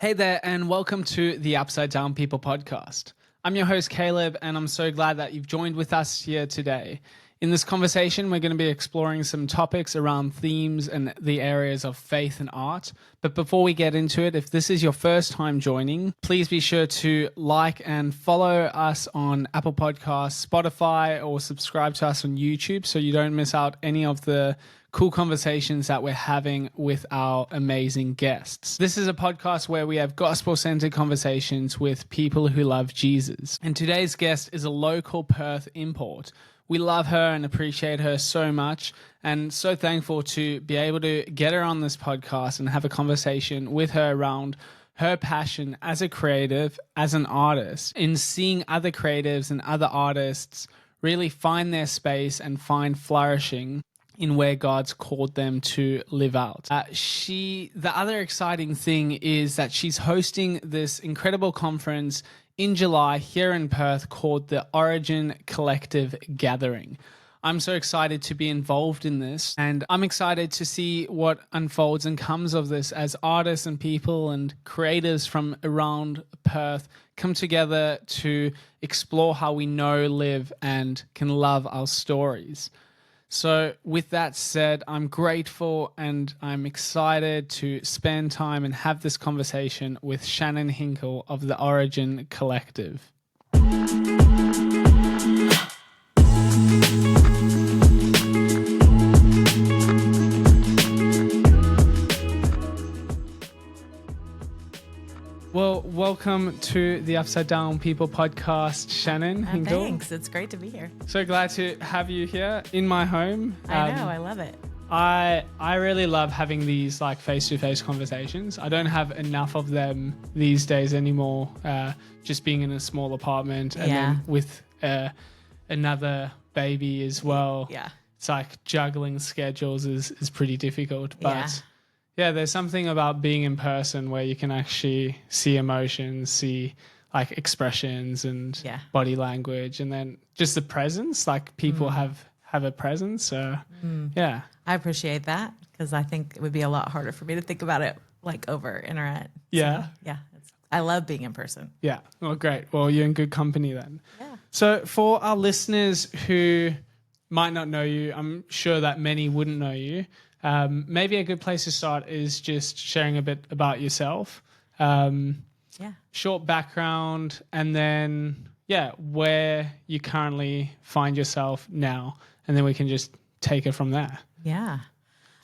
Hey there, and welcome to the Upside Down People podcast. I'm your host, Caleb, and I'm so glad that you've joined with us here today. In this conversation, we're going to be exploring some topics around themes and the areas of faith and art. But before we get into it, if this is your first time joining, please be sure to like and follow us on Apple Podcasts, Spotify, or subscribe to us on YouTube so you don't miss out any of the cool conversations that we're having with our amazing guests. This is a podcast where we have gospel-centered conversations with people who love Jesus. And today's guest is a local Perth import. We love her and appreciate her so much, and so thankful to be able to get her on this podcast and have a conversation with her around her passion as a creative, as an artist, in seeing other creatives and other artists really find their space and find flourishing in where God's called them to live out. The other exciting thing is that she's hosting this incredible conference in July here in Perth called the Origin Collective Gathering. I'm so excited to be involved in this, and I'm excited to see what unfolds and comes of this as artists and people and creators from around Perth come together to explore how we know, live, and can love our stories. So with that said, I'm grateful and I'm excited to spend time and have this conversation with Shannon Hinkle of the Origin Collective. Well, welcome to the Upside Down People podcast, Shannon Hinkle. Thanks. It's great to be here. So glad to have you here in my home. I know. I love it. I really love having these like face-to-face conversations. I don't have enough of them these days anymore, just being in a small apartment and then with another baby as well. Yeah. It's like juggling schedules is pretty difficult. But yeah, there's something about being in person where you can actually see emotions, see like expressions and body language, and then just the presence, like people have a presence. So yeah. I appreciate that because I think it would be a lot harder for me to think about it like over internet. Yeah. So, I love being in person. Yeah. Well, great. Well, you're in good company then. Yeah. So for our listeners who might not know you, I'm sure that many wouldn't know you. Maybe a good place to start is just sharing a bit about yourself. Short background, and then, where you currently find yourself now. And then we can just take it from there. Yeah.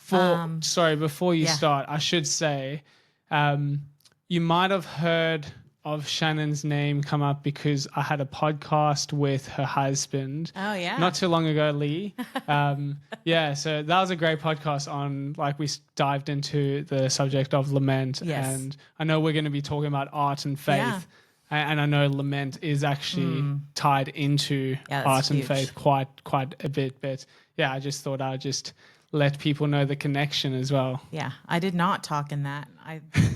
Before you start, I should say, you might have heard of Shannon's name come up because I had a podcast with her husband. Oh, yeah. Not too long ago, Lee. So that was a great podcast on, like, we dived into the subject of Lament. Yes. And I know we're going to be talking about art and faith. Yeah. And I know Lament is actually tied into art and faith quite a bit. But yeah, I just thought I'd just let people know the connection as well. Yeah, I did not talk in that.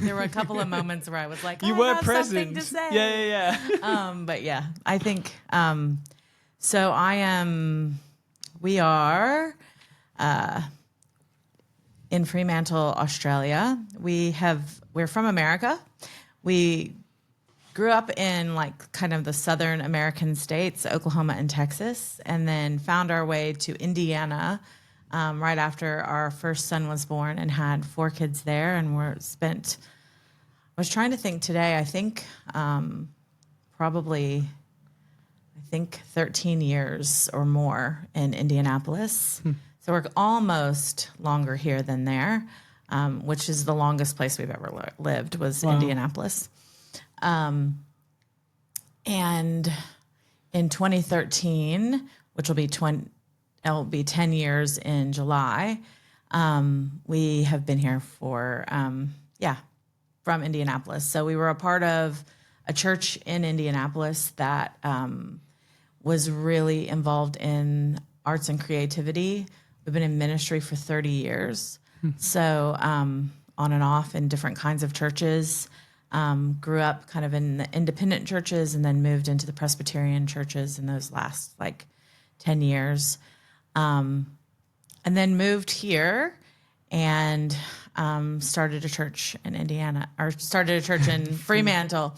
There were a couple of moments where I was like, you I were have present. Something to say. Yeah. But yeah, I think, we are in Fremantle, Australia. We're from America. We grew up in like kind of the southern American states, Oklahoma and Texas, and then found our way to Indiana right after our first son was born and had 4 kids there. And I was trying to think today, I think 13 years or more in Indianapolis. So we're almost longer here than there, which is the longest place we've ever lived was Indianapolis. And in 2013, which will be 10 years in July, we have been here from Indianapolis. So we were a part of a church in Indianapolis that was really involved in arts and creativity. We've been in ministry for 30 years. So on and off in different kinds of churches. Grew up kind of in the independent churches and then moved into the Presbyterian churches in those last 10 years. And then moved here and started a church in Indiana, or started a church in Fremantle,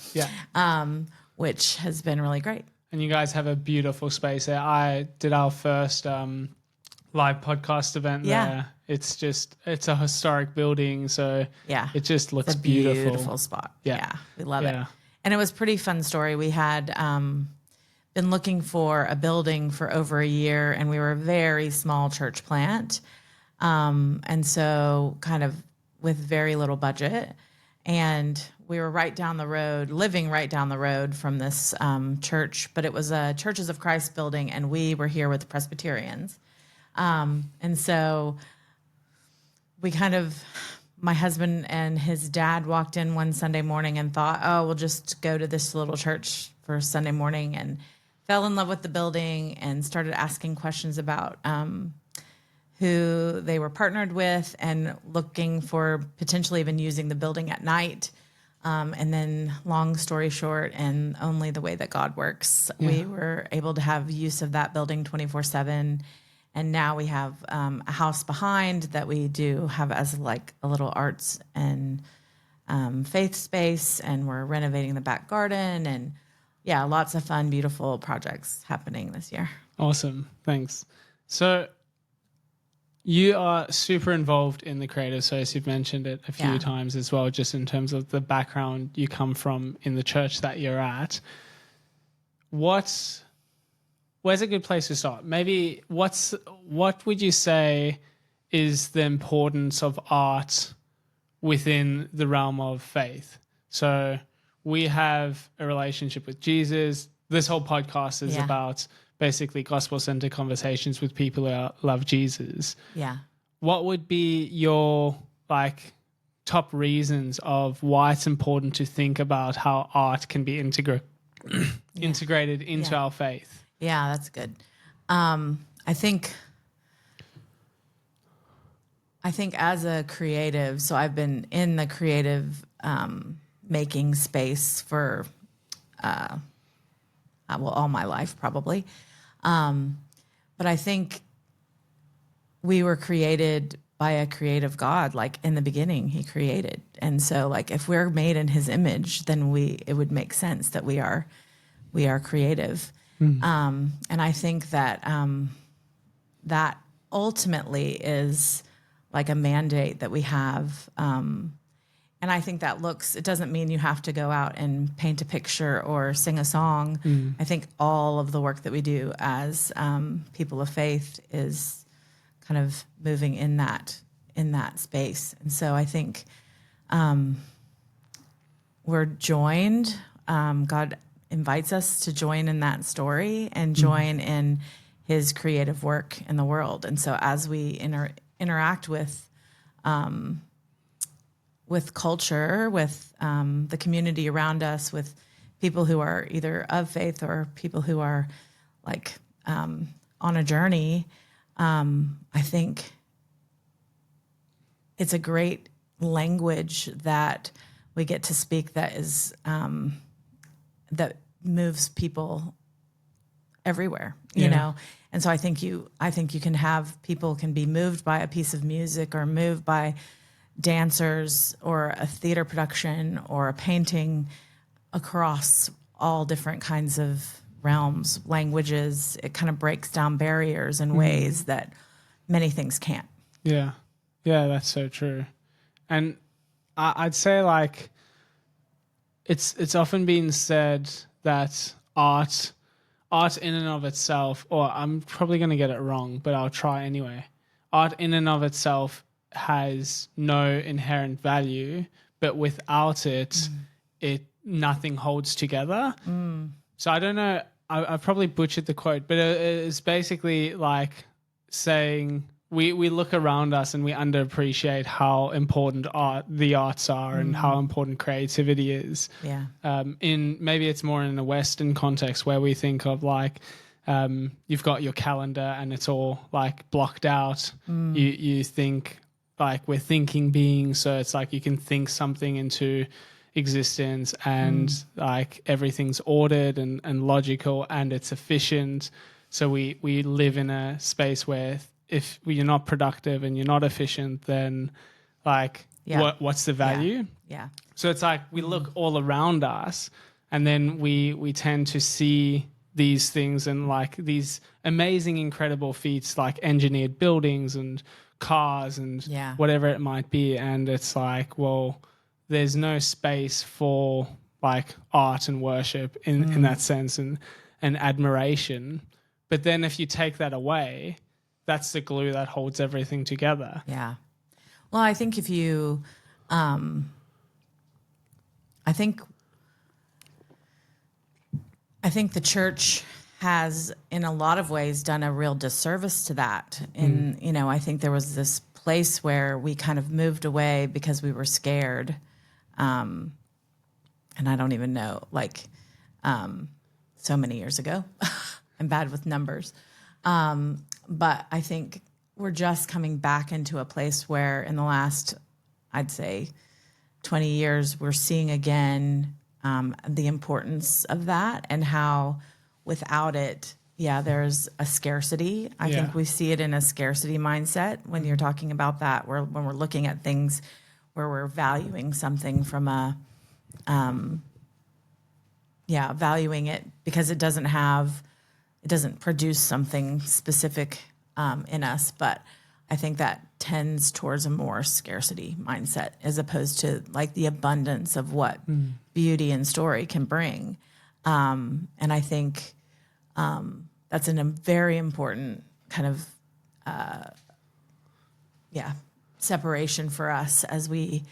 which has been really great. And you guys have a beautiful space there. I did our first live podcast event there. It's a historic building, so it just looks it's a beautiful spot. Yeah, we love it. And it was a pretty fun story. We had been looking for a building for over a year, and we were a very small church plant. And so kind of with very little budget. And we were living right down the road from this church, but it was a Churches of Christ building, and we were here with the Presbyterians. And so my husband and his dad walked in one Sunday morning and thought, oh, we'll just go to this little church for Sunday morning, and fell in love with the building and started asking questions about who they were partnered with and looking for potentially even using the building at night. And then long story short, and only the way that God works, we were able to have use of that building 24/7. And now we have a house behind that we do have as like a little arts and faith space, and we're renovating the back garden, and lots of fun, beautiful projects happening this year. Awesome. Thanks. So you are super involved in the creative space. You've mentioned it a few times as well, just in terms of the background you come from in the church that you're at. Where's a good place to start? Maybe what would you say is the importance of art within the realm of faith? So we have a relationship with Jesus. This whole podcast is about basically gospel-centered conversations with people who love Jesus. Yeah. What would be your top reasons of why it's important to think about how art can be integrated into our faith? Yeah, that's good. I think as a creative, so I've been in the creative making space for all my life probably. But I think we were created by a creative God. Like in the beginning, he created. And so like if we're made in his image, then it would make sense that we are creative. And I think that that ultimately is like a mandate that we have. And I think it doesn't mean you have to go out and paint a picture or sing a song. I think all of the work that we do as people of faith is kind of moving in that space. And so I think we're joined. God invites us to join in that story and join in his creative work in the world. And so as we interact with culture, with the community around us, with people who are either of faith or people who are like on a journey, I think it's a great language that we get to speak that is that moves people everywhere, you know? And so I think you can have people can be moved by a piece of music or moved by dancers or a theater production or a painting across all different kinds of realms, languages. It kind of breaks down barriers in ways that many things can't. Yeah, that's so true. And I'd say like it's often been said that art in and of itself, or I'm probably going to get it wrong, but I'll try anyway. Art in and of itself has no inherent value, but without it, nothing holds together. So I don't know, I probably butchered the quote, but it's basically like saying we look around us and we underappreciate how important the arts are and how important creativity is. Yeah. Maybe it's more in a Western context where we think of like, you've got your calendar and it's all like blocked out. You think like we're thinking beings, so it's like you can think something into existence and like everything's ordered and logical and it's efficient. So we live in a space where if you're not productive and you're not efficient, then like what's the value? Yeah. So it's like we look all around us, and then we tend to see these things and like these amazing, incredible feats like engineered buildings and cars and whatever it might be. And it's like, well, there's no space for like art and worship in that sense and admiration. But then if you take that away, that's the glue that holds everything together. Yeah. Well, I think if you, I think the church has, in a lot of ways, done a real disservice to that. And, you know, I think there was this place where we kind of moved away because we were scared. And I don't even know, like, so many years ago. I'm bad with numbers. But I think we're just coming back into a place where in the last, I'd say, 20 years, we're seeing again the importance of that and how without it, there's a scarcity. I think we see it in a scarcity mindset when you're talking about that, when we're looking at things where we're valuing something from a, valuing it because it doesn't produce something specific in us. But I think that tends towards a more scarcity mindset as opposed to like the abundance of what beauty and story can bring. And I think that's a very important kind of, separation for us as we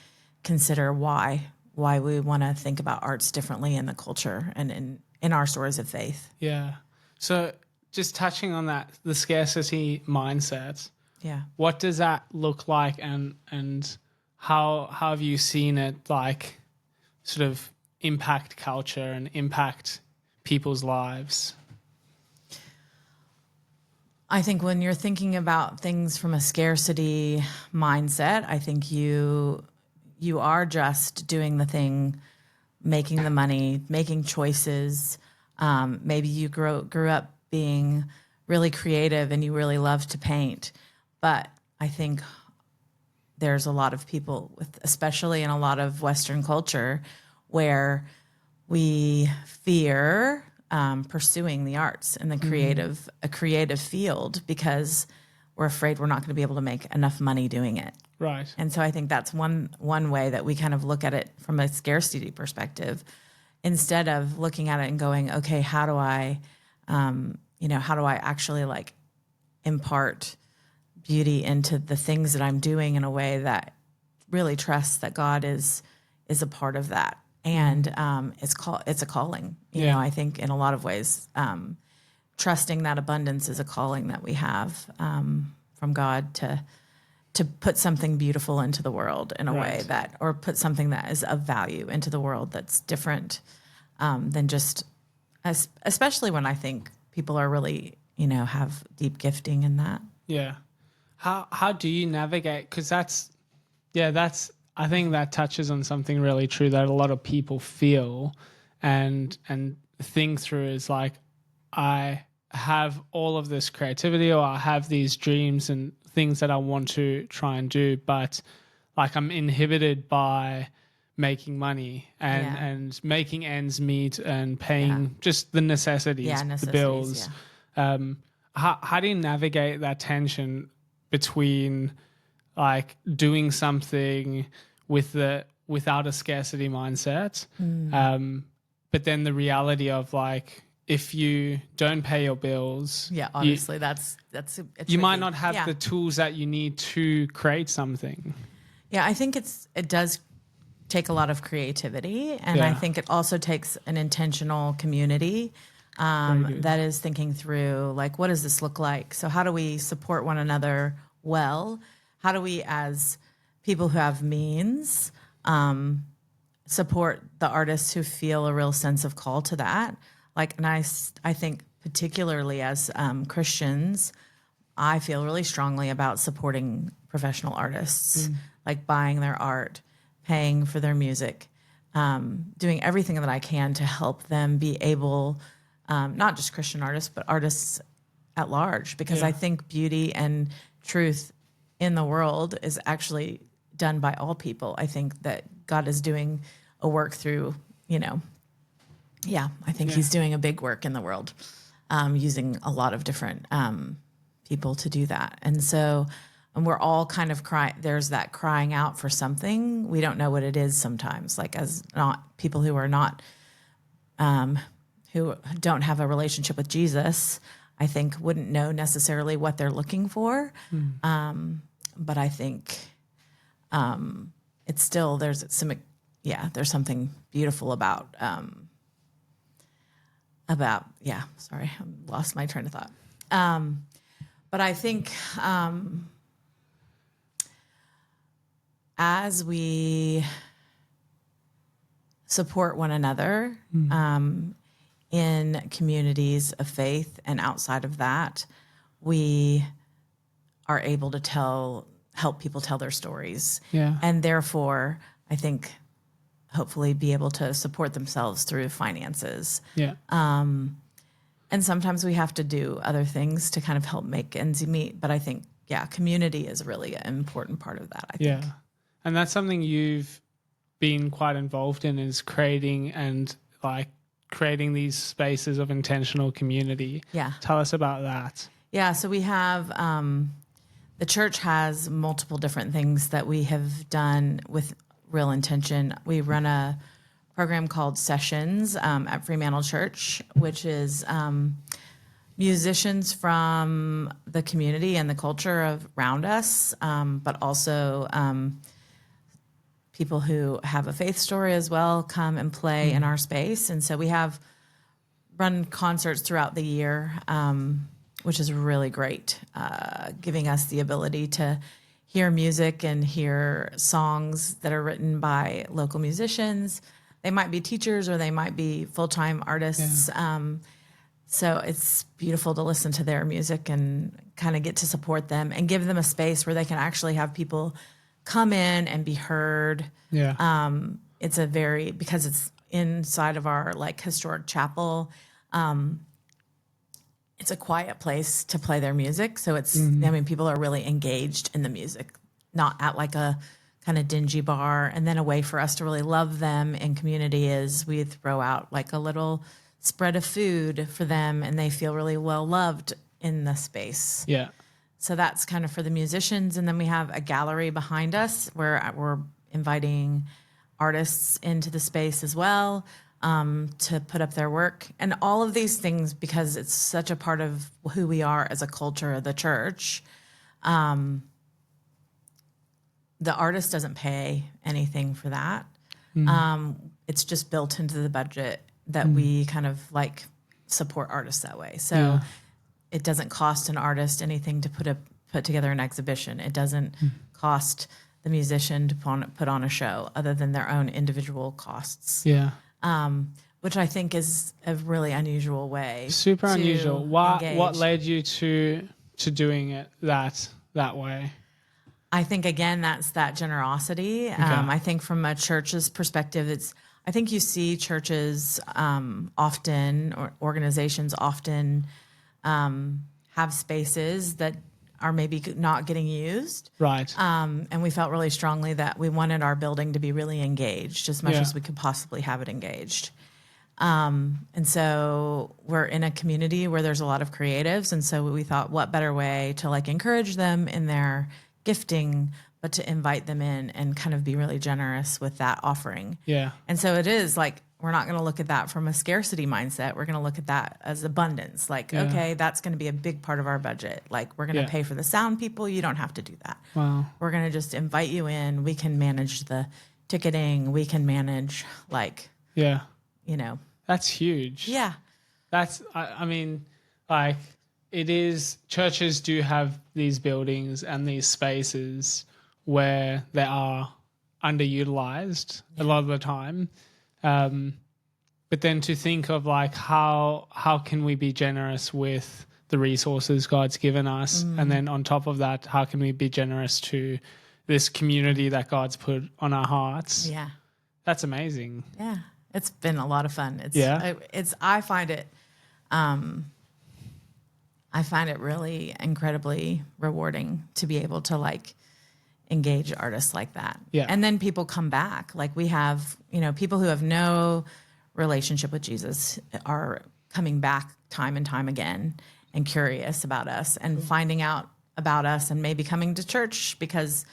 consider why we want to think about arts differently in the culture and in our stories of faith. Yeah. So just touching on that, the scarcity mindset. Yeah. What does that look like, and how have you seen it like sort of impact culture and impact people's lives? I think when you're thinking about things from a scarcity mindset, I think you are just doing the thing, making the money, making choices. Maybe you grew up being really creative and you really loved to paint. But I think there's a lot of people, especially in a lot of Western culture, where we fear pursuing the arts and a creative field because we're afraid we're not going to be able to make enough money doing it. Right. And so I think that's one way that we kind of look at it from a scarcity perspective, instead of looking at it and going, okay, how do I actually like impart beauty into the things that I'm doing in a way that really trusts that God is a part of that. And it's a calling. You know, I think in a lot of ways, trusting that abundance is a calling that we have from God to put something beautiful into the world in a way that, or put something that is of value into the world that's different than just, especially when I think people are really, have deep gifting in that. Yeah. How do you navigate? Because I think that touches on something really true that a lot of people feel and think through is like, I have all of this creativity or I have these dreams and things that I want to try and do, but like I'm inhibited by making money and making ends meet and paying just the necessities, the bills. How do you navigate that tension between like doing something without a scarcity mindset, but then the reality of like, if you don't pay your bills, obviously you might not have the tools that you need to create something. Yeah, I think it does take a lot of creativity, and I think it also takes an intentional community that is thinking through like, what does this look like? So how do we support one another well? How do we, as people who have means, support the artists who feel a real sense of call to that? Like, and I think particularly as Christians, I feel really strongly about supporting professional artists, like buying their art, paying for their music, doing everything that I can to help them be able, not just Christian artists, but artists at large, because I think beauty and truth in the world is actually done by all people. I think that God is doing a work through, I think he's doing a big work in the world, using a lot of different people to do that. And so we're all kind of there's that crying out for something. We don't know what it is sometimes, like as not people who are not, who don't have a relationship with Jesus, I think wouldn't know necessarily what they're looking for. But I think it's still, there's something beautiful about, sorry, I lost my train of thought. But I think as we support one another in communities of faith and outside of that, we are able to help people tell their stories. Yeah. And therefore, I think hopefully be able to support themselves through finances. Yeah. And sometimes we have to do other things to kind of help make ends meet. But I think, community is really an important part of that, I think. Yeah. And that's something you've been quite involved in, is creating these spaces of intentional community. Yeah. Tell us about that. Yeah. So we have, the church has multiple different things that we have done with real intention. We run a program called Sessions at Fremantle Church, which is musicians from the community and the culture around us, but also people who have a faith story as well come and play in our space. And so we have run concerts throughout the year, which is really great, giving us the ability to hear music and hear songs that are written by local musicians. They might be teachers or they might be full-time artists. Yeah. So it's beautiful to listen to their music and kind of get to support them and give them a space where they can actually have people come in and be heard. Yeah. It's because it's inside of our historic chapel. It's a quiet place to play their music. So it's, people are really engaged in the music, not at a kind of dingy bar. And then a way for us to really love them in community is we throw out a little spread of food for them and they feel really well loved in the space. Yeah. So that's kind of for the musicians. And then we have a gallery behind us where we're inviting artists into the space as well, to put up their work. And all of these things, because it's such a part of who we are as a culture of the church, the artist doesn't pay anything for that. It's just built into the budget that we kind of support artists that way. So it doesn't cost an artist anything to put together an exhibition. It doesn't cost the musician to put on a show other than their own individual costs. Yeah. Which I think is a really unusual way. Super unusual. What led you to doing it that way? I think, again, that's that generosity. Okay. I think from a church's perspective, I think you see churches often, or organizations often, have spaces that are maybe not getting used. Right. And we felt really strongly that we wanted our building to be really engaged as much as we could possibly have it engaged. And so we're in a community where there's a lot of creatives. And so we thought, what better way to encourage them in their gifting, but to invite them in and kind of be really generous with that offering. Yeah. And so it is we're not going to look at that from a scarcity mindset. We're going to look at that as abundance. Okay, that's going to be a big part of our budget. We're going to pay for the sound people. You don't have to do that. Wow. We're going to just invite you in. We can manage the ticketing. We can manage That's huge. Yeah. That's, it is, churches do have these buildings and these spaces where they are underutilized a lot of the time. But then to think of how can we be generous with the resources God's given us? And then on top of that, how can we be generous to this community that God's put on our hearts? Yeah. That's amazing. Yeah. It's been a lot of fun. Yeah. I find it, I find it really incredibly rewarding to be able to like engage artists like that. Yeah. And then people come back. Like we have, people who have no relationship with Jesus are coming back time and time again and curious about us and finding out about us and maybe coming to church, because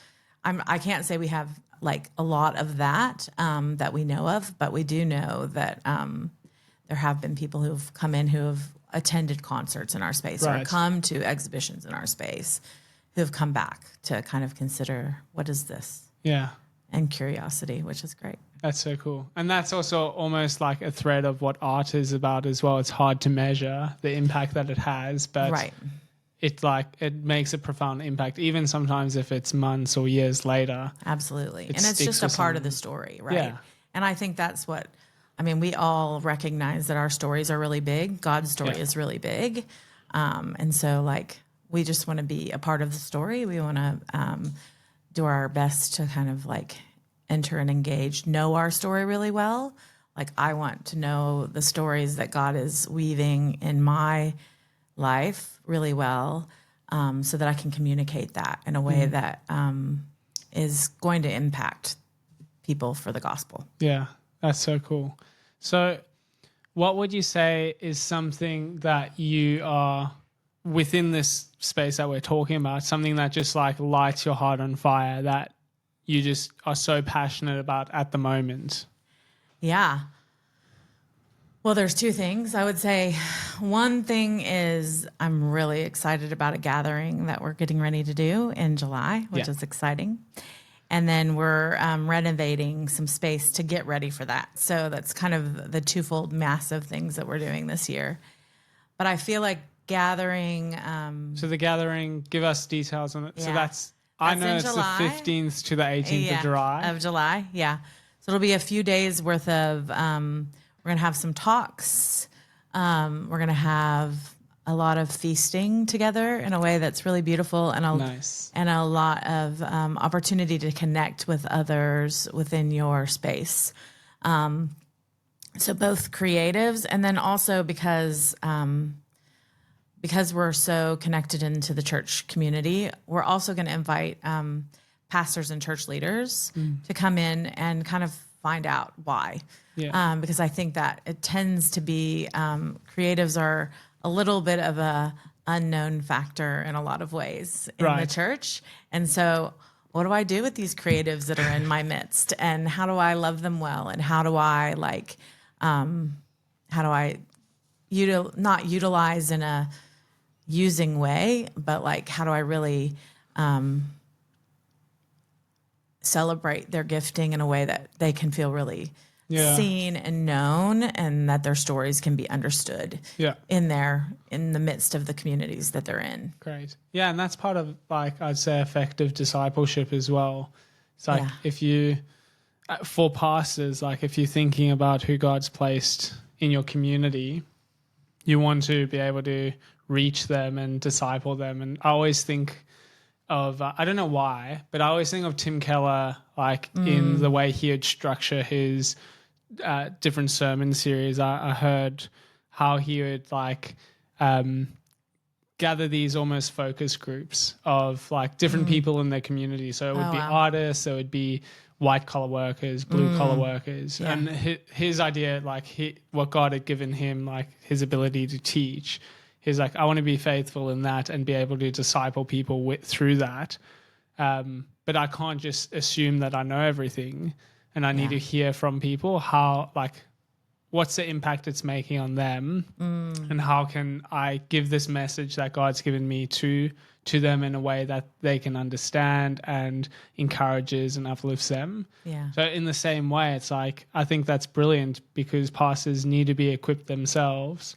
I can't say we have like a lot of that that we know of, but we do know that there have been people who've come in who have attended concerts in our space or come to exhibitions in our space who have come back to kind of consider, what is this? Yeah. And curiosity, which is great. That's so cool. And that's also almost like a thread of what art is about as well. It's hard to measure the impact that it has, but it makes a profound impact, even sometimes if it's months or years later. Absolutely. And it's just a part of the story, right? Yeah. And I think that's we all recognize that our stories are really big. God's story is really big. And so like, we just want to be a part of the story. We want to do our best to kind of like enter and engage, know our story really well. Like I want to know the stories that God is weaving in my life really well, so that I can communicate that in a way that is going to impact people for the gospel. Yeah, that's so cool. So what would you say is something that you are within this space that we're talking about, something that just like lights your heart on fire, that you just are so passionate about at the moment? Yeah. Well, there's two things. I would say one thing is I'm really excited about a gathering that we're getting ready to do in July, which is exciting. And then we're renovating some space to get ready for that. So that's kind of the twofold massive things that we're doing this year. But I feel like gathering. So the gathering, give us details on it. Yeah. So that's I know it's July. The 15th to the 18th of July. Of July, yeah. So it'll be a few days worth of, we're going to have some talks. We're going to have a lot of feasting together in a way that's really beautiful, and a lot of opportunity to connect with others within your space. So both creatives, and then also because we're so connected into the church community, we're also going to invite pastors and church leaders to come in and kind of find out why. Yeah. Because I think that it tends to be creatives are a little bit of a unknown factor in a lot of ways in the church. And so what do I do with these creatives that are in my midst? And how do I love them well? And how do I not utilize in a using way, but like, how do I really celebrate their gifting in a way that they can feel really seen and known, and that their stories can be understood in the midst of the communities that they're in. Great. Yeah. And that's part of, like, I'd say effective discipleship as well. It's like if you, for pastors, like if you're thinking about who God's placed in your community, you want to be able to reach them and disciple them. And I always think of, I don't know why, but I always think of Tim Keller, like in the way he would structure his different sermon series. I heard how he would like gather these almost focus groups of like different people in their community. So it would be artists, it would be white collar workers, blue collar workers. Yeah. And his idea, like what God had given him, like his ability to teach, he's like, I want to be faithful in that and be able to disciple people through that. But I can't just assume that I know everything, and I need to hear from people how, like, what's the impact it's making on them, and how can I give this message that God's given me to them in a way that they can understand and encourages and uplifts them. Yeah. So in the same way, it's like, I think that's brilliant, because pastors need to be equipped themselves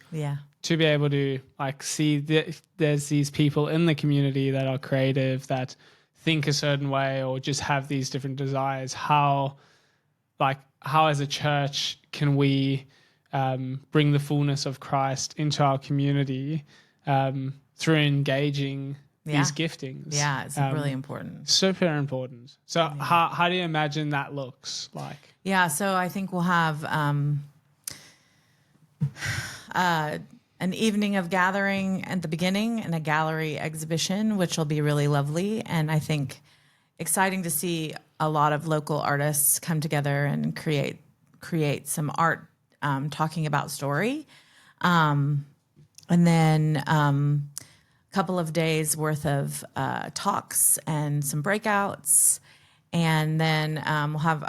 to be able to like see that there's these people in the community that are creative, that think a certain way, or just have these different desires. How as a church can we bring the fullness of Christ into our community through engaging these giftings? Yeah, it's really important. Super important. So how do you imagine that looks like? Yeah, so I think we'll have an evening of gathering at the beginning and a gallery exhibition, which will be really lovely. And I think exciting to see a lot of local artists come together and create some art talking about story. And then a couple of days worth of talks and some breakouts. And then we'll have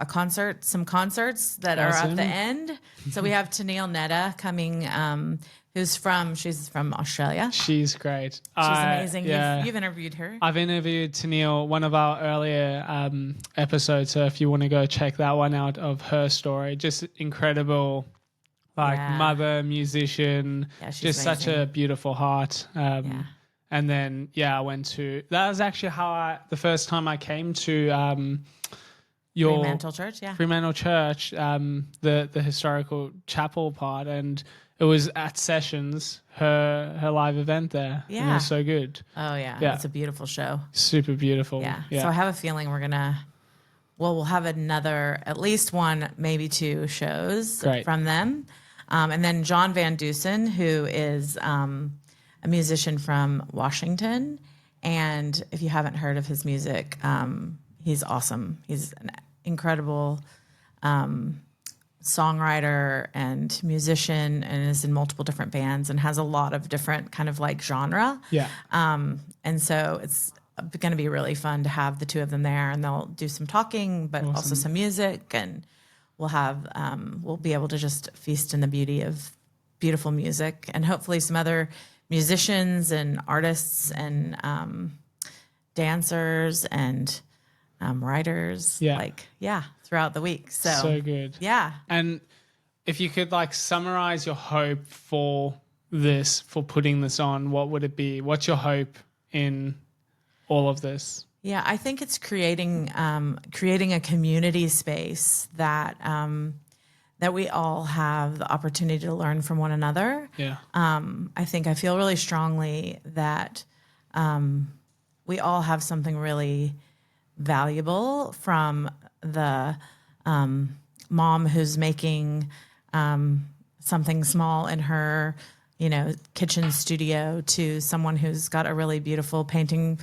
some concerts that are at the end. So we have Tennille Netta coming, she's from Australia. She's great. She's amazing. Yeah. You've interviewed her. I've interviewed Tennille, one of our earlier episodes. So if you want to go check that one out of her story, just incredible, mother, musician, just amazing. such a beautiful heart. And then, I went to, that was actually the first time I came to your Fremantle Church, Fremantle Church, the historical chapel part. And it was at Sessions, her live event there. Yeah. And it was so good. Oh, yeah. It's a beautiful show. Super beautiful. Yeah. So I have a feeling we'll have at least one, maybe two shows from them. And then John Van Dusen, who is a musician from Washington. And if you haven't heard of his music, he's awesome. He's an incredible songwriter and musician, and is in multiple different bands and has a lot of different kind of like genre. Yeah. And so it's going to be really fun to have the two of them there, and they'll do some talking, but also some music, and we'll be able to just feast in the beauty of beautiful music, and hopefully some other musicians and artists and dancers and writers, throughout the week. So good. Yeah. And if you could summarize your hope for putting this on, what would it be? What's your hope in all of this? Yeah, I think it's creating a community space that we all have the opportunity to learn from one another. Yeah. I feel really strongly that we all have something really valuable from the mom who's making something small in her, kitchen studio, to someone who's got a really beautiful painting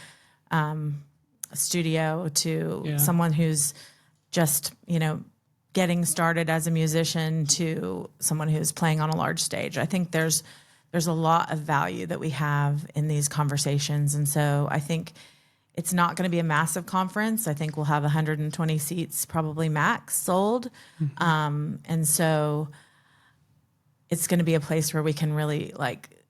studio, to someone who's just, getting started as a musician, to someone who's playing on a large stage. I think there's a lot of value that we have in these conversations. And so I think it's not going to be a massive conference. I think we'll have 120 seats, probably max, sold. And so it's going to be a place where we can really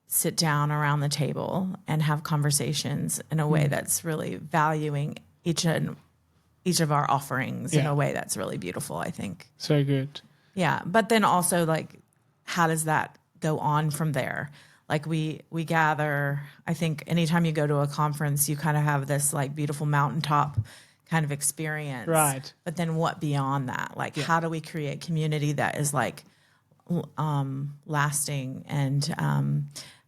sit down around the table and have conversations in a way that's really valuing each of our offerings in a way that's really beautiful, I think. So good. Yeah. But then also how does that go on from there? We gather, I think anytime you go to a conference, you kind of have this beautiful mountaintop kind of experience. Right. But then what beyond that? How do we create community that is lasting, and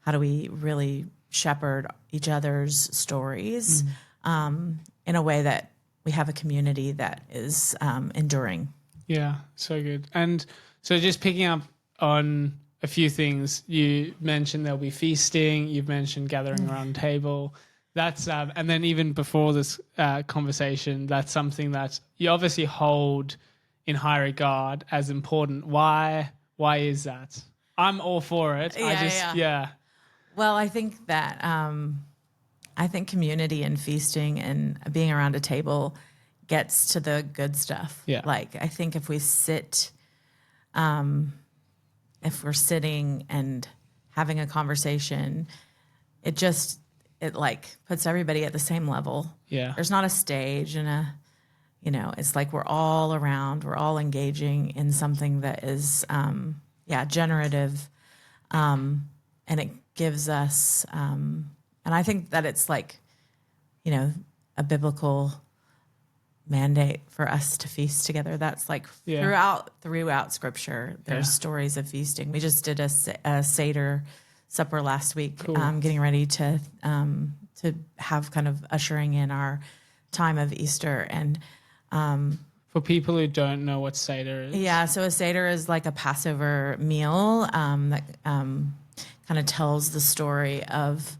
how do we really shepherd each other's stories in a way that we have a community that is enduring? Yeah, so good. And so just picking up on a few things, you mentioned there'll be feasting, you've mentioned gathering around the table. That's and then even before this conversation, that's something that you obviously hold in high regard as important. Why is that? I'm all for it. Well, I think that community and feasting and being around a table gets to the good stuff. Yeah. I think if we sit, if we're sitting and having a conversation, it puts everybody at the same level. Yeah. There's not a stage and it's we're all around, we're all engaging in something that is, generative. And it gives us, and I think that it's a biblical mandate for us to feast together. That's throughout Scripture. There's stories of feasting. We just did a Seder supper last week. Cool. Getting ready to have kind of ushering in our time of Easter. And for people who don't know what Seder is, so a Seder is a Passover meal that kind kind of tells the story of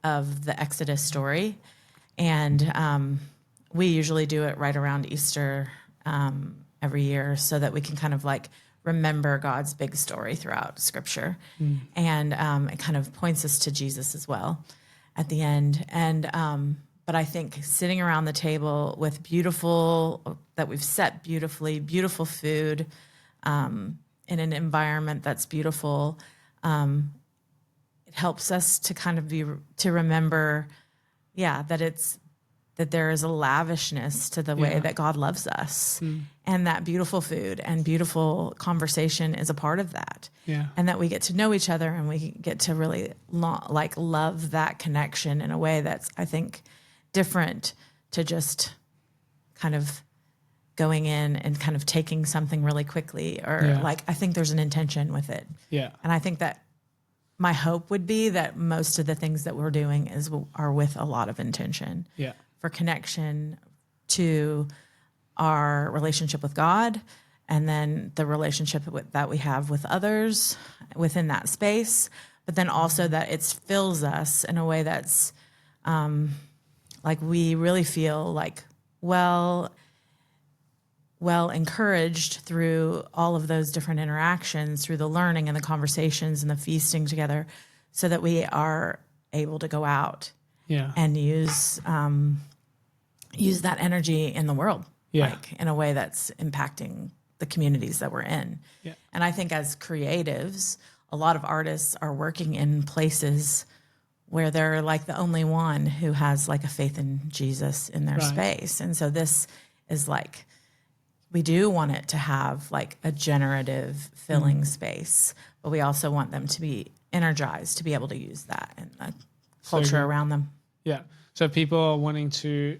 the Exodus story. And we usually do it right around Easter every year so that we can kind of like remember God's big story throughout Scripture. And it kind of points us to Jesus as well at the end. And but I think sitting around the table with that we've set beautiful food in an environment that's beautiful, it helps us to kind of to remember, that there is a lavishness to the way that God loves us, and that beautiful food and beautiful conversation is a part of that. Yeah. And that we get to know each other and we get to really love that connection in a way that's, I think, different to just kind of going in and kind of taking something really quickly, or I think there's an intention with it. Yeah. And I think that my hope would be that most of the things that we're doing are with a lot of intention. Yeah. For connection to our relationship with God, and then the relationship that we have with others within that space, but then also that it fills us in a way that's like we really feel like well encouraged through all of those different interactions, through the learning and the conversations and the feasting together, so that we are able to go out and use that energy in the world, in a way that's impacting the communities that we're in. Yeah. And I think as creatives, a lot of artists are working in places where they're like the only one who has like a faith in Jesus in their space. And so this is like, we do want it to have like a generative filling space, but we also want them to be energized to be able to use that and the culture around them. Yeah. So people are wanting to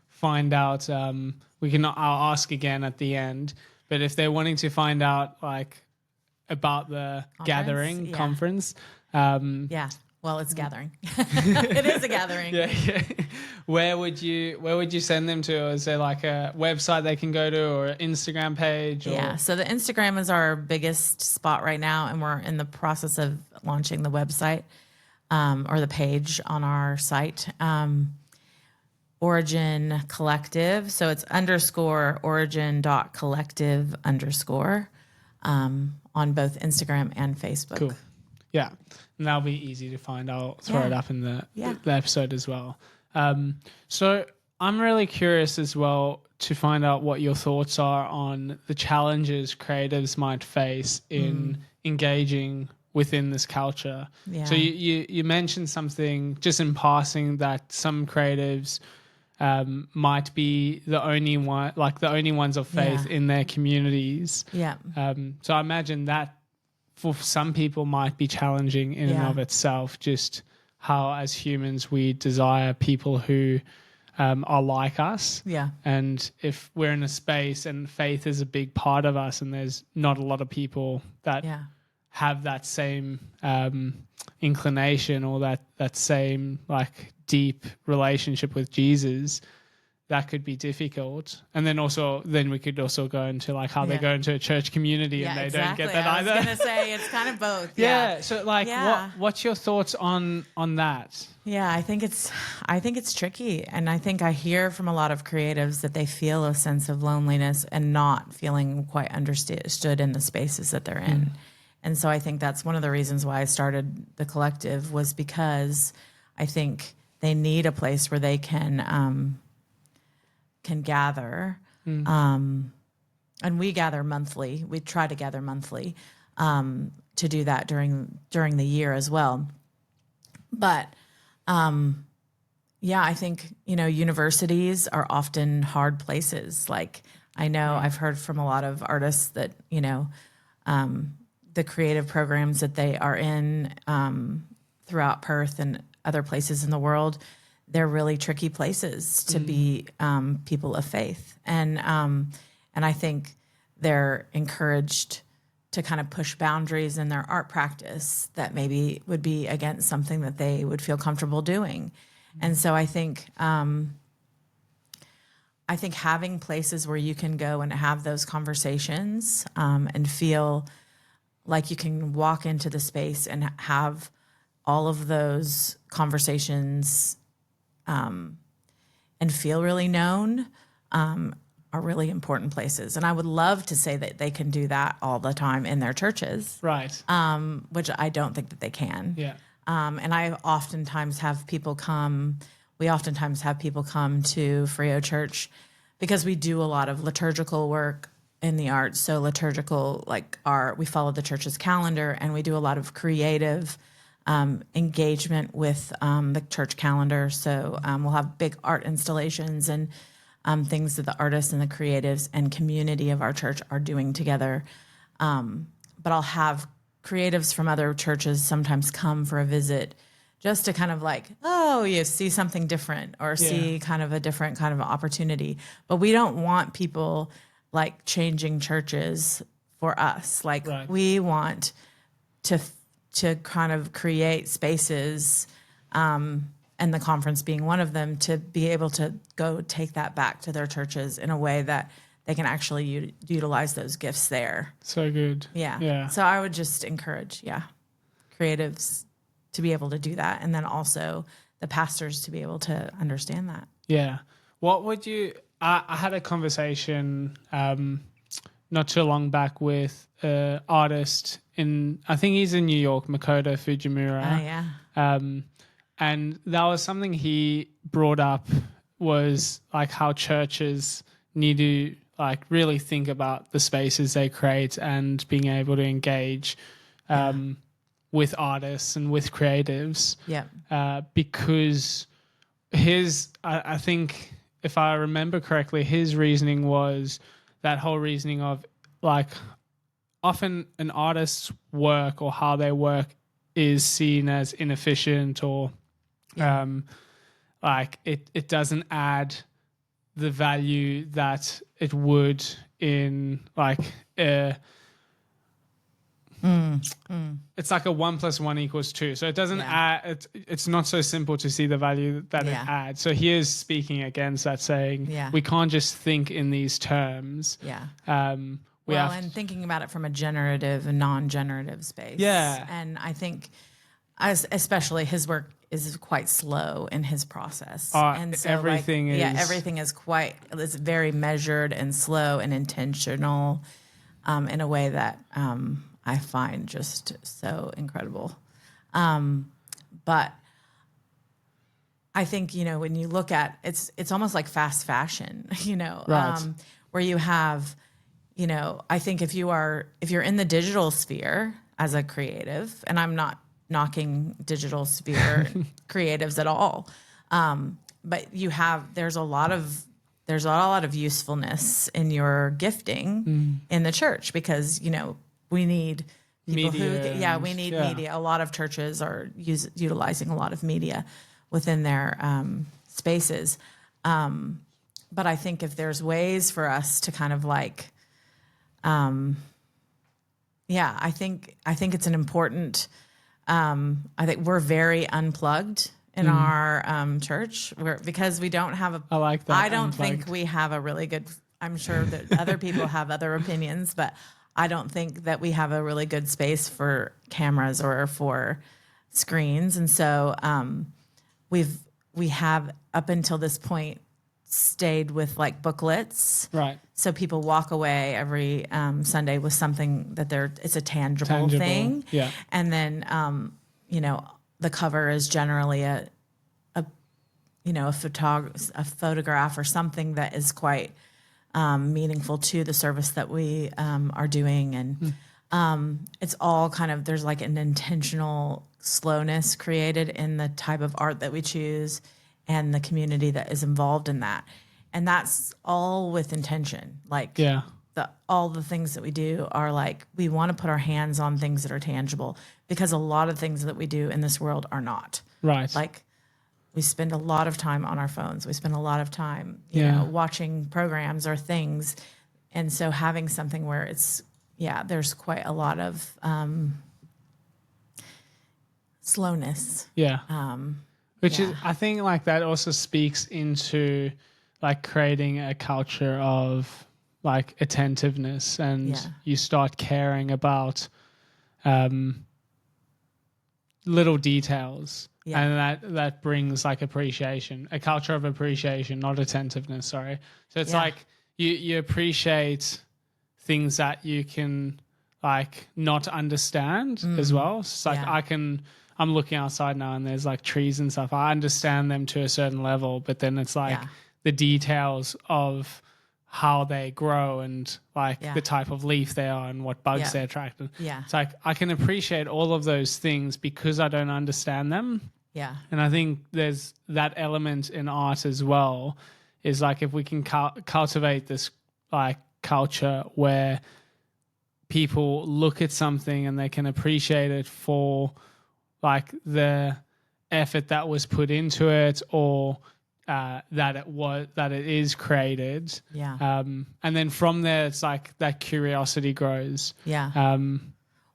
find out, I'll ask again at the end, but if they're wanting to find out like about the conference. Well, it's gathering. It is a gathering. Yeah. Where would you send them to? Or is there like a website they can go to, or an Instagram page? Or? Yeah. So the Instagram is our biggest spot right now, and we're in the process of launching the website or the page on our site. Origin Collective. So it's _origin.collective_ on both Instagram and Facebook. Cool. Yeah. And that'll be easy to find. I'll throw it up in the episode as well. So I'm really curious as well to find out what your thoughts are on the challenges creatives might face in engaging within this culture. Yeah. So you mentioned something just in passing that some creatives might be the only ones of faith in their communities. Yeah. So I imagine that for some people might be challenging in and of itself, just how as humans we desire people who are like us. Yeah. And if we're in a space and faith is a big part of us and there's not a lot of people that have that same inclination or that same like deep relationship with Jesus, that could be difficult. And then we could also go into like how they go into a church community and they don't get that either. I was going to say it's kind of both. Yeah. So like what's your thoughts on that? Yeah, I think it's tricky. And I think I hear from a lot of creatives that they feel a sense of loneliness and not feeling quite understood in the spaces that they're in. And so I think that's one of the reasons why I started the collective, was because I think they need a place where they can gather. And we gather monthly. We try to gather monthly to do that during the year as well. But I think, universities are often hard places. Like I know I've heard from a lot of artists that, the creative programs that they are in throughout Perth and other places in the world, they're really tricky places to be people of faith. And I think they're encouraged to kind of push boundaries in their art practice that maybe would be against something that they would feel comfortable doing. And so I think having places where you can go and have those conversations and feel like you can walk into the space and have all of those conversations and feel really known are really important places. And I would love to say that they can do that all the time in their churches, Right. which I don't think that they can. Yeah. And we oftentimes have people come to Frio Church because we do a lot of liturgical work in the arts. So liturgical, like we follow the church's calendar, and we do a lot of creative engagement with the church calendar. So we'll have big art installations and things that the artists and the creatives and community of our church are doing together. But I'll have creatives from other churches sometimes come for a visit just to kind of like, oh, you see something different or see kind of a different kind of opportunity. But we don't want people like changing churches for us. Like we want to kind of create spaces, and the conference being one of them, to be able to go take that back to their churches in a way that they can actually utilize those gifts there. So good. Yeah. So I would just encourage, creatives to be able to do that. And then also the pastors to be able to understand that. Yeah. What would you, I had a conversation not too long back with an artist I think he's in New York, Makoto Fujimura. Oh, yeah. And that was something he brought up, was like how churches need to like really think about the spaces they create and being able to engage with artists and with creatives. Yeah. Because I think if I remember correctly, his reasoning was that whole reasoning of like often an artist's work or how they work is seen as inefficient or like it doesn't add the value that it would in like it's like a 1 + 1 = 2. So it doesn't add, it's not so simple to see the value that it adds. So he is speaking against that, saying we can't just think in these terms. And thinking about it from a generative and non-generative space. Yeah. And I think especially his work is quite slow in his process. And so everything is... Yeah, everything is it's very measured and slow and intentional in a way that I find just so incredible. But I think, when you look at it's almost like fast fashion, where you have, I think if you're in the digital sphere as a creative, and I'm not knocking digital sphere creatives at all, but there's a lot of usefulness in your gifting in the church, because we need people media media. A lot of churches are utilizing a lot of media within their spaces, but I think if there's ways for us to kind of like I think it's an important I think we're very unplugged in our church, because we don't have I like that. I don't think we have a really good, I'm sure that other people have other opinions, but I don't think that we have a really good space for cameras or for screens. And so we have up until this point stayed with like booklets. Right. So people walk away every Sunday with something that it's a tangible thing. Yeah. And then, the cover is generally a photograph or something that is quite meaningful to the service that we are doing. And it's all kind of, there's like an intentional slowness created in the type of art that we choose and the community that is involved in that. And that's all with intention. Like all the things that we do are like, we want to put our hands on things that are tangible, because a lot of things that we do in this world are not. Right. Like we spend a lot of time on our phones. We spend a lot of time, watching programs or things. And so having something where there's quite a lot of slowness. Yeah. Which is, I think like that also speaks into like creating a culture of like attentiveness, and you start caring about little details. Yeah. And that brings like appreciation, a culture of appreciation, not attentiveness. Sorry. So it's like you appreciate things that you can like not understand as well. It's like I'm looking outside now and there's like trees and stuff. I understand them to a certain level, but then it's like the details of how they grow and like the type of leaf they are and what bugs they attract. Yeah. It's like I can appreciate all of those things because I don't understand them. Yeah. And I think there's that element in art as well, is like if we can cultivate this like culture where people look at something and they can appreciate it for like the effort that was put into it, or that it is created. Yeah. And then from there, it's like that curiosity grows. Yeah.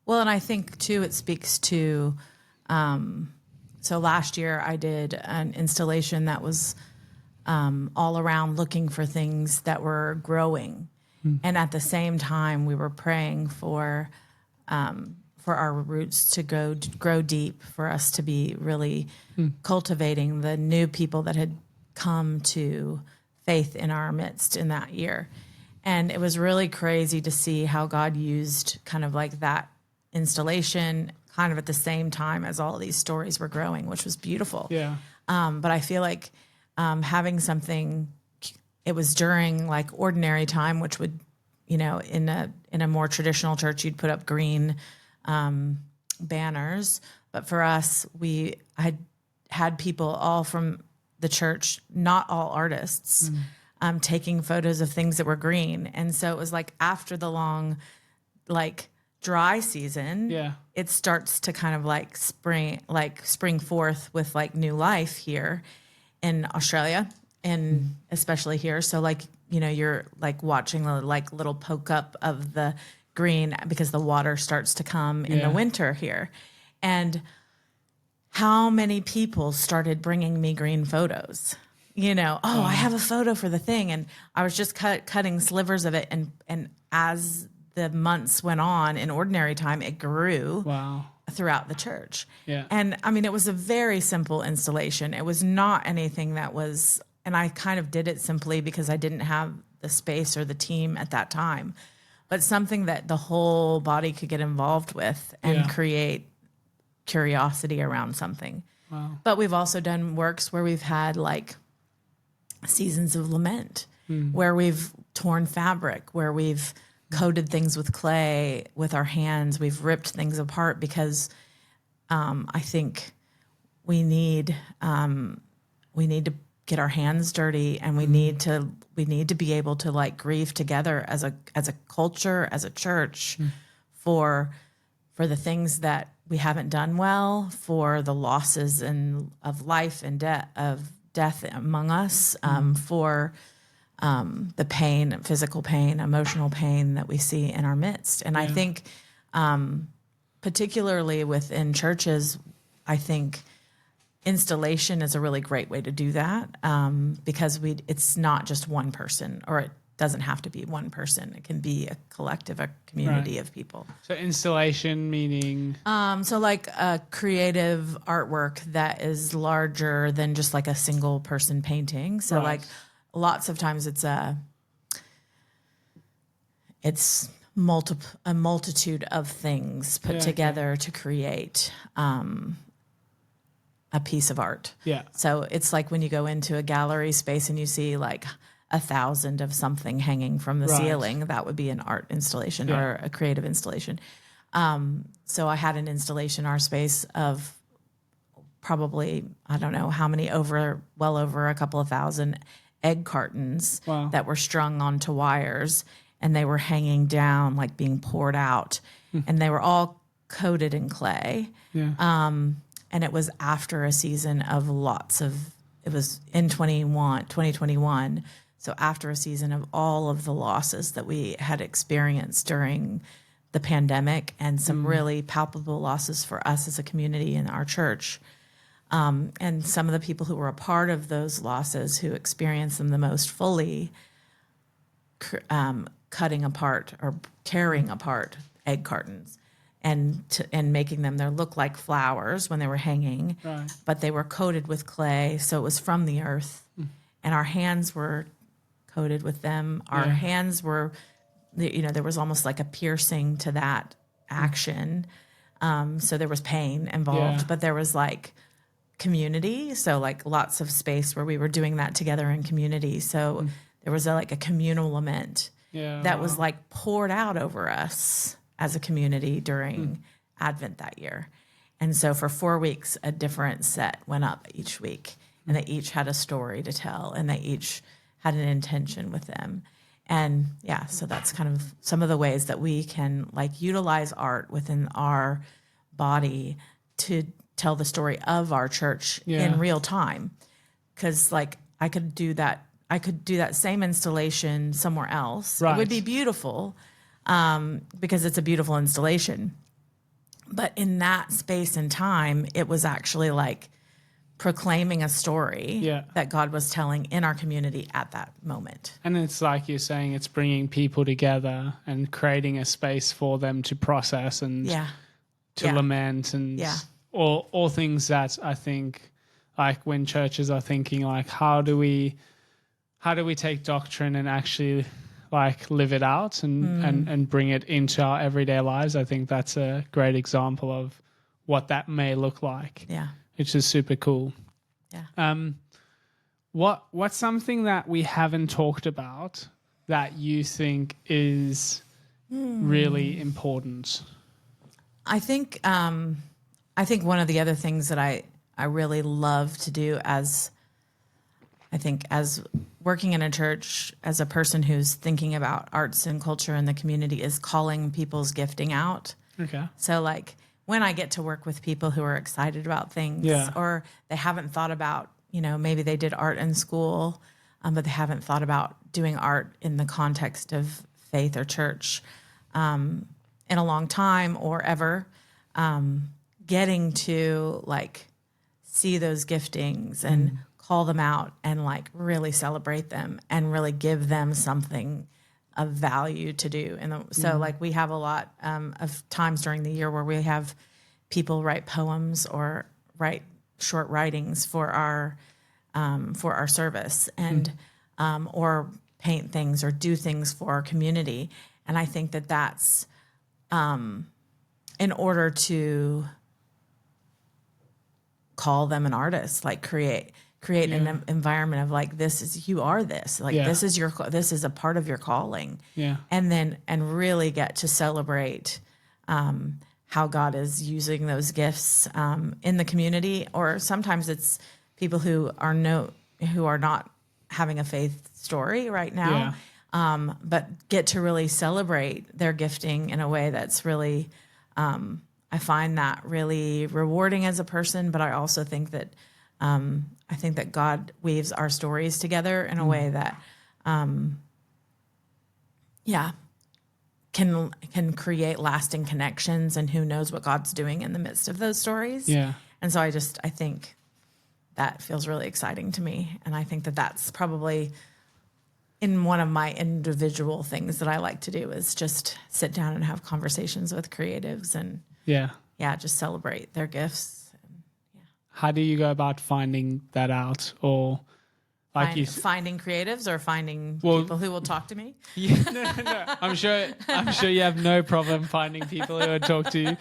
Well, and I think too, it speaks to, so last year I did an installation that was all around looking for things that were growing. And at the same time, we were praying for our roots to grow deep, for us to be really cultivating the new people that had come to faith in our midst in that year. And it was really crazy to see how God used kind of like that installation kind of at the same time as all of these stories were growing, which was beautiful. Yeah. But I feel like having something, it was during like ordinary time, which would, you know, in a more traditional church, you'd put up green banners. But for us, I had people all from the church, not all artists, taking photos of things that were green. And so it was like after the long, like dry season, it starts to kind of like spring forth with like new life here in Australia and especially here. So like, you know, you're like watching the like little poke up of the green because the water starts to come in the winter here. And how many people started bringing me green photos? You know, I have a photo for the thing. And I was just cutting slivers of it. And as the months went on in ordinary time, it grew throughout the church. Yeah. And I mean, it was a very simple installation. It was not anything that was, and I kind of did it simply because I didn't have the space or the team at that time, but something that the whole body could get involved with and create curiosity around something. Wow. But we've also done works where we've had like seasons of lament, where we've torn fabric, where we've coated things with clay with our hands. We've ripped things apart because I think we need to get our hands dirty, and we need to be able to like grieve together as a culture, as a church, for the things that we haven't done well, for the losses of life and death among us, for the pain, physical pain, emotional pain that we see in our midst. And I think, particularly within churches, I think installation is a really great way to do that, because it's not just one person, or it doesn't have to be one person. It can be a collective, a community of people. So installation meaning? So like a creative artwork that is larger than just like a single person painting. So like lots of times it's a multitude of things put together to create a piece of art. Yeah. So it's like when you go into a gallery space and you see like 1,000 of something hanging from the ceiling, that would be an art installation or a creative installation. So I had an installation in our space of probably, I don't know how many, well over a couple of thousand egg cartons that were strung onto wires, and they were hanging down, like being poured out, and they were all coated in clay. Yeah. And it was after a season of it was in 2021. So after a season of all of the losses that we had experienced during the pandemic, and some really palpable losses for us as a community in our church. And some of the people who were a part of those losses, who experienced them the most fully, cutting apart or tearing apart egg cartons. and making them there look like flowers when they were hanging, Right. but they were coated with clay, so it was from the earth, and our hands were coated with them. Our hands were, there was almost like a piercing to that action. So there was pain involved, but there was like community. So like lots of space where we were doing that together in community. So there was like a communal lament that was like poured out over us as a community during Advent that year. And so for 4 weeks, a different set went up each week, and they each had a story to tell, and they each had an intention with them. And yeah, so that's kind of some of the ways that we can like utilize art within our body to tell the story of our church in real time. Because like I could do that same installation somewhere else. Right. It would be beautiful because it's a beautiful installation. But in that space and time, it was actually like proclaiming a story that God was telling in our community at that moment. And it's like you're saying, it's bringing people together and creating a space for them to process and to lament and all things that I think, like when churches are thinking like, how do we take doctrine and actually like live it out and bring it into our everyday lives? I think that's a great example of what that may look like. Yeah. Which is super cool. Yeah. What's something that we haven't talked about that you think is really important? I think one of the other things that I really love to do as working in a church, as a person who's thinking about arts and culture in the community, is calling people's gifting out. Okay. So like when I get to work with people who are excited about things or they haven't thought about, maybe they did art in school, but they haven't thought about doing art in the context of faith or church in a long time or ever, getting to like see those giftings and call them out and like really celebrate them and really give them something of value to do. And so like we have a lot of times during the year where we have people write poems or write short writings for our service and or paint things or do things for our community. And I think that that's in order to call them an artist, like create an environment of like, you are this, like this is a part of your calling. Yeah. And really get to celebrate how God is using those gifts in the community. Or sometimes it's people who are not having a faith story right now, but get to really celebrate their gifting in a way that's really, I find that really rewarding as a person. But I also think that God weaves our stories together in a way that, can create lasting connections, and who knows what God's doing in the midst of those stories. Yeah. And so I think that feels really exciting to me. And I think that that's probably in one of my individual things that I like to do, is just sit down and have conversations with creatives and just celebrate their gifts. How do you go about finding that out, or like finding creatives, or finding people who will talk to me? No. I'm sure you have no problem finding people who would talk to you,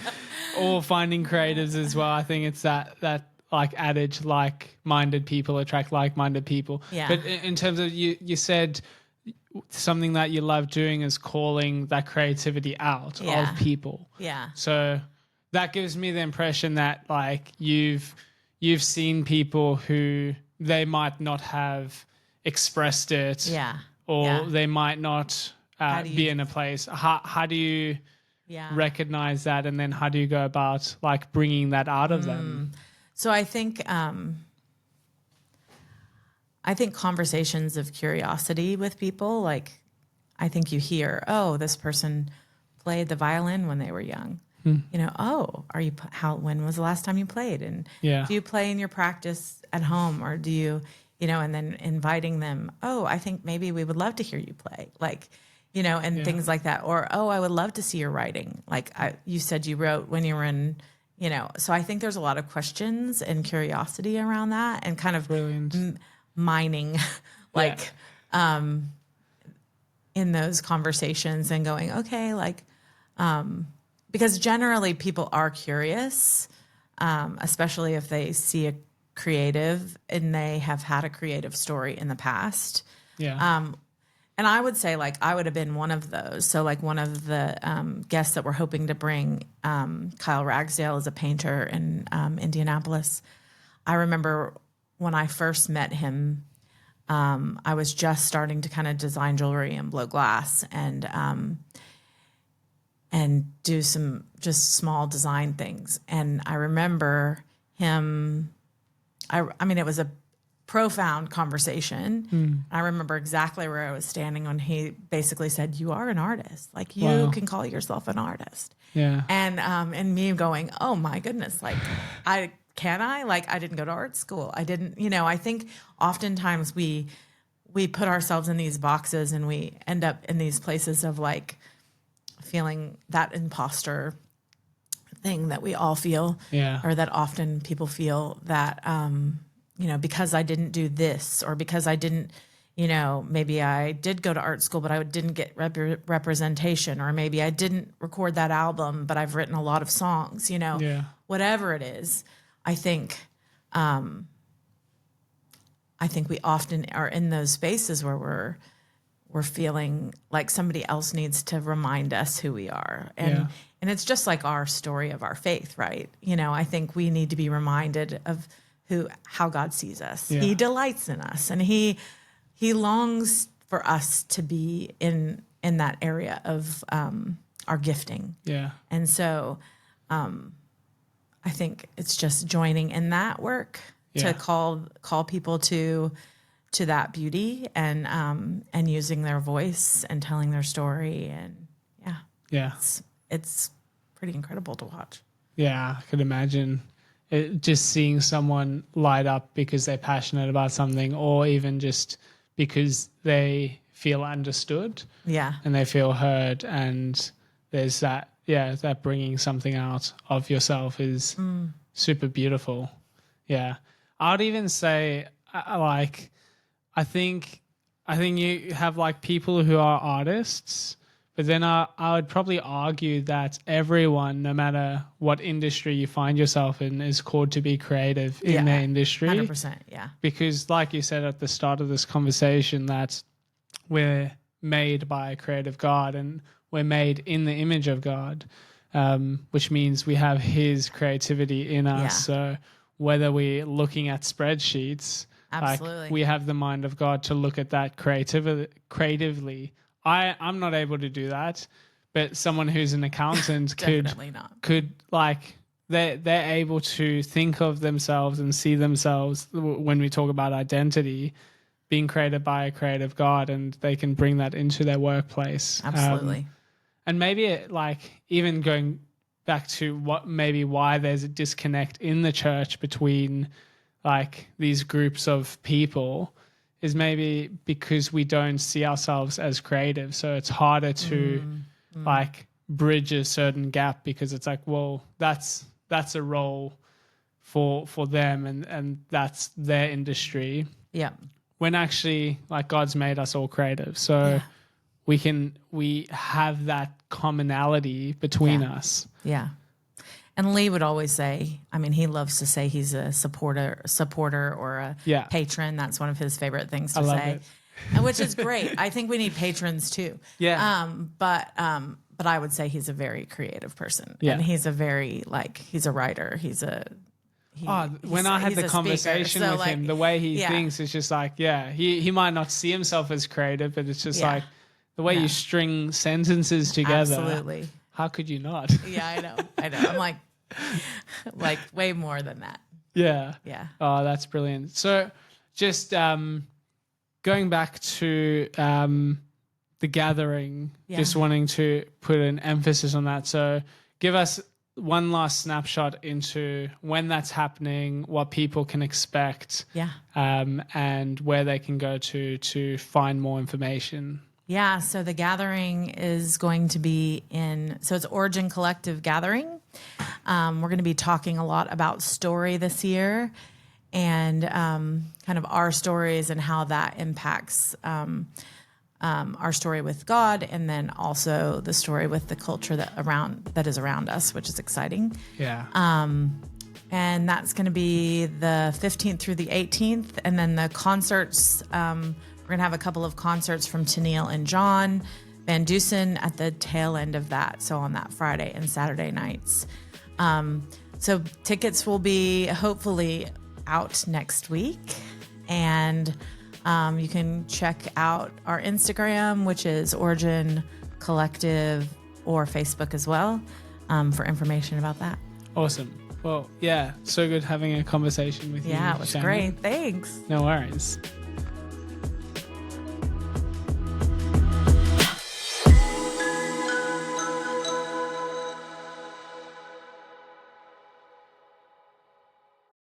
or finding creatives as well. I think it's that like adage, like-minded people attract like-minded people. Yeah. But in terms of you said something that you love doing is calling that creativity out of people. Yeah. So that gives me the impression that like you've seen people who they might not have expressed it, or they might not be in a place. How do you recognize that, and then how do you go about like bringing that out of them? So I think conversations of curiosity with people, like I think you hear, oh, this person played the violin when they were young. When was the last time you played? And do you play in your practice at home, or do you, and then inviting them, oh, I think maybe we would love to hear you play. Like, and things like that. Or, oh, I would love to see your writing. Like you said you wrote when you were in, so I think there's a lot of questions and curiosity around that, and kind of mining like in those conversations and going, okay, like, because generally people are curious, especially if they see a creative and they have had a creative story in the past. Yeah. And I would say, like, I would have been one of those. So, like, one of the guests that we're hoping to bring, Kyle Ragsdale, is a painter in Indianapolis. I remember when I first met him, I was just starting to kind of design jewelry and blow glass and do some just small design things. And I remember him, I mean, it was a profound conversation. I remember exactly where I was standing when he basically said, "You are an artist. Like, you can call yourself an artist." Yeah. And me going, "Oh my goodness, like I didn't go to art school. I didn't, I think oftentimes we put ourselves in these boxes and we end up in these places of like feeling that imposter thing that we all feel, or that often people feel that, because I didn't do this, or because I didn't, maybe I did go to art school, but I didn't get representation, or maybe I didn't record that album, but I've written a lot of songs, whatever it is. I think we often are in those spaces where we're feeling like somebody else needs to remind us who we are. And it's just like our story of our faith, right? I think we need to be reminded of how God sees us. He delights in us, and he longs for us to be in that area of our gifting. Yeah. And so I think it's just joining in that work to call people to that beauty and using their voice and telling their story, and it's pretty incredible to watch. Yeah, I could imagine just seeing someone light up because they're passionate about something, or even just because they feel understood. Yeah. And they feel heard, and there's that bringing something out of yourself is super beautiful. Yeah. I'd even say I think you have like people who are artists, but then I would probably argue that everyone, no matter what industry you find yourself in, is called to be creative in their industry. 100%, yeah. Because like you said at the start of this conversation, that we're made by a creative God and we're made in the image of God, which means we have his creativity in us. Yeah. So whether we're looking at spreadsheets, absolutely, like we have the mind of God to look at that creatively. I'm not able to do that, but someone who's an accountant could like they're able to think of themselves and see themselves when we talk about identity being created by a creative God, and they can bring that into their workplace. Absolutely. And maybe even going back to why there's a disconnect in the church between like these groups of people is maybe because we don't see ourselves as creative. So it's harder to like bridge a certain gap, because it's like, well, that's a role for them and that's their industry. Yeah. When actually like God's made us all creative. So we have that commonality between us. Yeah. And Lee would always say, I mean, he loves to say he's a supporter or a patron. That's one of his favorite things to say, and which is great. I think we need patrons too. Yeah. But I would say he's a very creative person, and he's a very he's a writer. When I had the conversation with him, the way he thinks is just like, he might not see himself as creative, but it's just like the way you string sentences together. Absolutely. How could you not? Yeah, I know. I'm like way more than that. Yeah. Yeah. Oh, that's brilliant. So just going back to the gathering, just wanting to put an emphasis on that. So give us one last snapshot into when that's happening, what people can expect, and where they can go to find more information. Yeah, so the gathering is going to be it's Origin Collective Gathering. We're going to be talking a lot about story this year and kind of our stories and how that impacts our story with God, and then also the story with the culture that is around us, which is exciting. Yeah. And that's going to be the 15th through the 18th. And then the concerts, we're going to have a couple of concerts from Tennille and John Van Dusen at the tail end of that. So on that Friday and Saturday nights. So tickets will be hopefully out next week. And you can check out our Instagram, which is Origin Collective, or Facebook as well, for information about that. Awesome. Well, yeah, so good having a conversation with you. Yeah, it was Shannon. great. Thanks. No worries.